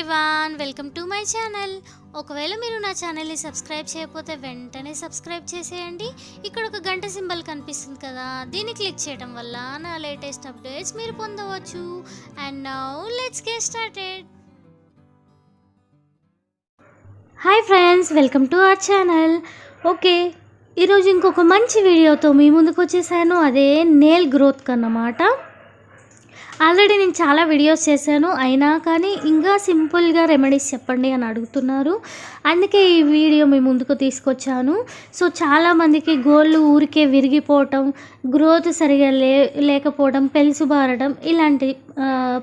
Everyone, welcome to my channel. ఒకవేళ మీరు నా ఛానల్ని సబ్స్క్రైబ్ చేయకపోతే వెంటనే సబ్స్క్రైబ్ చేసేయండి. ఇక్కడ ఒక గంట సింబల్ కనిపిస్తుంది కదా, దీన్ని క్లిక్ చేయడం వల్ల నా లేటెస్ట్ అప్డేట్స్ మీరు పొందవచ్చు. And now let's get started. Hi friends, welcome to our channel. Okay, ఈరోజు ఇంకొక మంచి వీడియోతో మీ ముందుకు వచ్చేసాను. అదే నెయిల్ గ్రోత్ అన్నమాట. ఆల్రెడీ నేను చాలా వీడియోస్ చేశాను, అయినా కానీ ఇంకా సింపుల్గా రెమెడీస్ చెప్పండి అని అడుగుతున్నారు. అందుకే ఈ వీడియో మీ ముందుకు తీసుకొచ్చాను. సో చాలామందికి గోళ్ళు ఊరికే విరిగిపోవటం, గ్రోత్ సరిగా లేకపోవడం, పెలుసు బారడం ఇలాంటి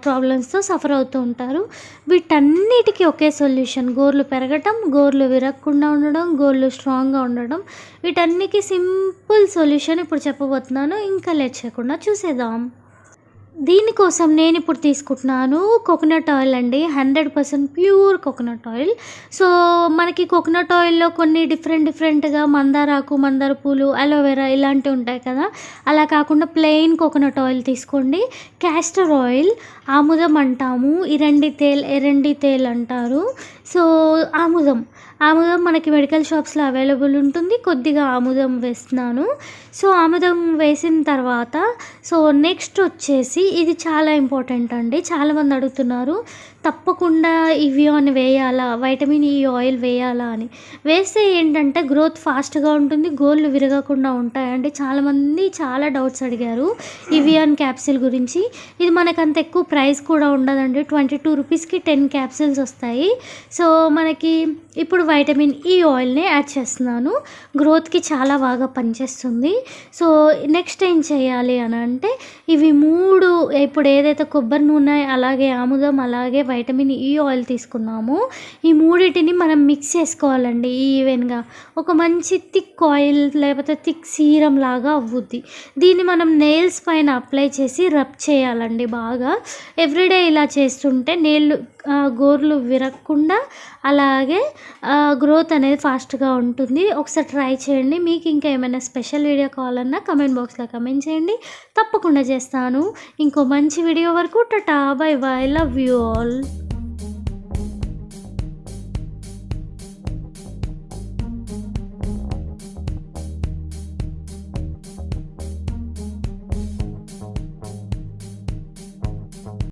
ప్రాబ్లమ్స్తో సఫర్ అవుతూ ఉంటారు. వీటన్నిటికీ ఒకే సొల్యూషన్: గోర్లు పెరగటం, గోర్లు విరగకుండా ఉండడం, గోర్లు స్ట్రాంగ్గా ఉండడం. వీటన్నికి సింపుల్ సొల్యూషన్ ఇప్పుడు చెప్పబోతున్నాను. ఇంకా లేట్ చేయకుండా చూసేద్దాం. దీనికోసం నేను ఇప్పుడు తీసుకుంటున్నాను కోకోనట్ ఆయిల్ అండి, 100% ప్యూర్ కోకోనట్ ఆయిల్. సో మనకి కోకోనట్ ఆయిల్లో కొన్ని డిఫరెంట్గా మందారాకు, మందార పూలు, అలోవెరా ఇలాంటివి ఉంటాయి కదా, అలా కాకుండా ప్లెయిన్ కోకోనట్ ఆయిల్ తీసుకోండి. క్యాస్టర్ ఆయిల్, ఆముదం అంటాము, ఎరండి తేల్ అంటారు. సో ఆముదం మనకి మెడికల్ షాప్స్లో అవైలబుల్ ఉంటుంది. కొద్దిగా ఆముదం వేస్తున్నాను. సో ఆముదం వేసిన తర్వాత నెక్స్ట్ వచ్చేసి ఇది చాలా ఇంపార్టెంట్ అండి. చాలామంది అడుగుతున్నారు తప్పకుండా ఇవి అని వేయాలా, వైటమిన్ ఈ ఆయిల్ వేయాలా అని. వేస్తే ఏంటంటే గ్రోత్ ఫాస్ట్గా ఉంటుంది, గోళ్ళు విరగకుండా ఉంటాయండి. చాలామంది చాలా డౌట్స్ అడిగారు ఇవియాన్ క్యాప్సిల్ గురించి. ఇది మనకు అంత ఎక్కువ ప్రైస్ కూడా ఉండదండి, 22 రూపీస్కి 10 క్యాప్సిల్స్ వస్తాయి. సో మనకి ఇప్పుడు వైటమిన్ ఈ ఆయిల్ని యాడ్ చేస్తున్నాను. గ్రోత్కి చాలా బాగా పనిచేస్తుంది. సో నెక్స్ట్ ఏం చేయాలి అని అంటే, ఇవి 3 ఇప్పుడు ఏదైతే కొబ్బరి నూనె, అలాగే ఆముదం, అలాగే వైటమిన్ ఈ ఆయిల్ తీసుకున్నాము, ఈ మూడింటిని మనం మిక్స్ చేసుకోవాలండి ఈవెన్గా. ఒక మంచి థిక్ ఆయిల్ లేకపోతే థిక్ సీరం లాగా అవ్వుద్ది. దీన్ని మనం నెయిల్స్ పైన అప్లై చేసి రబ్ చేయాలండి బాగా. ఎవ్రీడే ఇలా చేస్తుంటే గోర్లు విరగకుండా అలాగే గ్రోత్ అనేది ఫాస్ట్గా ఉంటుంది. ఒకసారి ట్రై చేయండి. మీకు ఇంకా ఏమైనా స్పెషల్ వీడియో కావాలన్నా కమెంట్ బాక్స్లో కమెంట్ చేయండి, తప్పకుండా చేస్తాను. ఇంకో మంచి వీడియో వరకు Tata, by by, love you all.